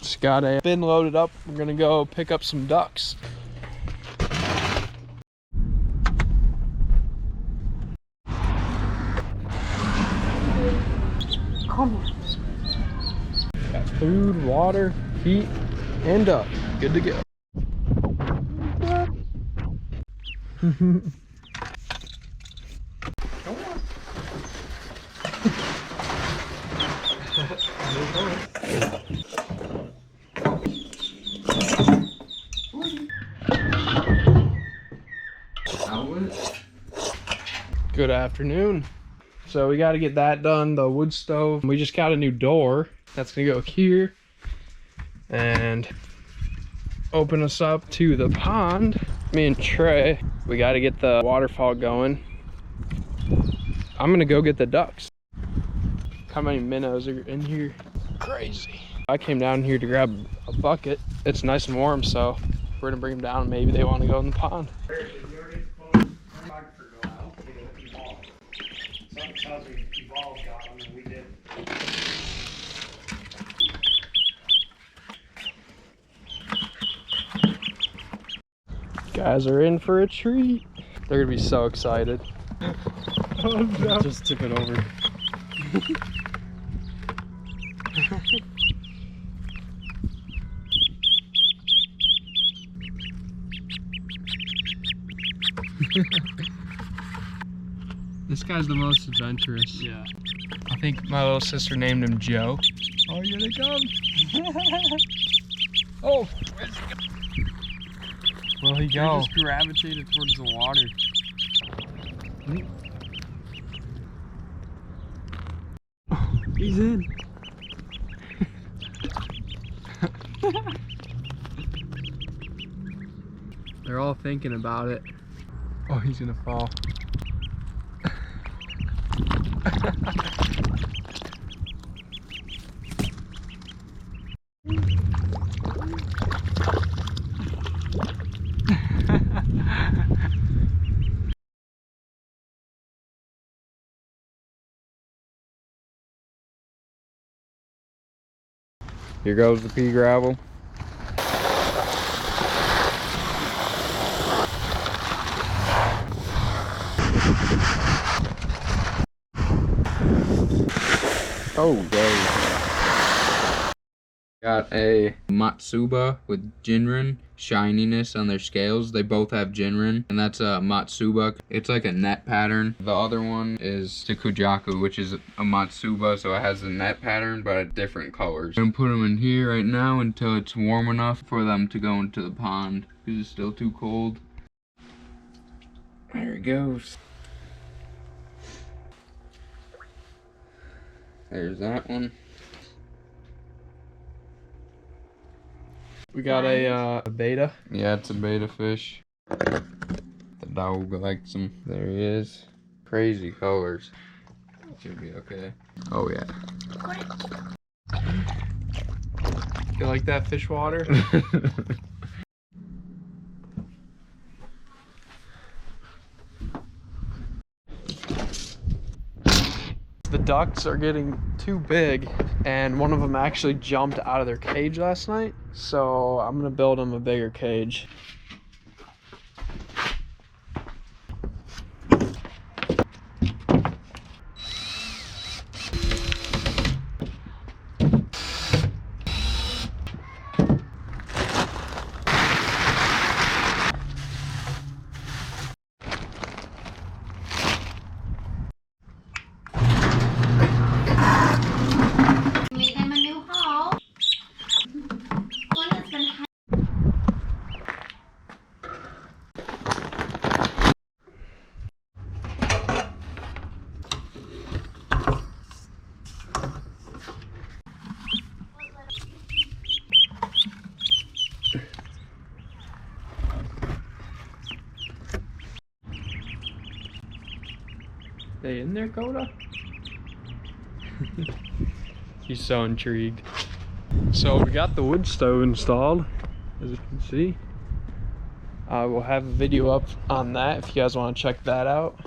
Just got a bin loaded up. We're gonna go pick up some ducks. Come on. Got food, water, heat, and duck. Good to go. Good afternoon. So we got to get that done, the wood stove. We just got a new door that's gonna go here and open us up to the pond. Me and Trey, we got to get the waterfall going. I'm gonna go get the ducks. How many minnows are in here? Crazy. I came down here to grab a bucket. It's nice and warm, so we're gonna bring them down. Maybe they want to go in the pond. Guys are in for a treat. They're gonna be so excited. Oh, no. Just tip it over. This guy's the most adventurous. Yeah. I think my little sister named him Joe. Oh, here they come. Oh, where's he go? Where'd he go? He just gravitated towards the water. Oh, he's in. They're all thinking about it. Oh, he's gonna fall. Here goes the pea gravel. Oh, dang. Got a Matsuba with Jinrin shininess on their scales. They both have Jinrin, and that's a Matsuba. It's like a net pattern. The other one is the Kujaku, which is a Matsuba, so it has a net pattern, but different colors. I'm gonna put them in here right now until it's warm enough for them to go into the pond, because it's still too cold. There it goes. There's that one. We got a beta. Yeah, it's a beta fish. The dog likes him. There he is. Crazy colors. Should be okay. Oh yeah. You like that fish water? The ducks are getting too big, and one of them actually jumped out of their cage last night, so I'm gonna build them a bigger cage. They in there, Coda? He's so intrigued. So we got the wood stove installed, as you can see. We'll have a video up on that if you guys want to check that out.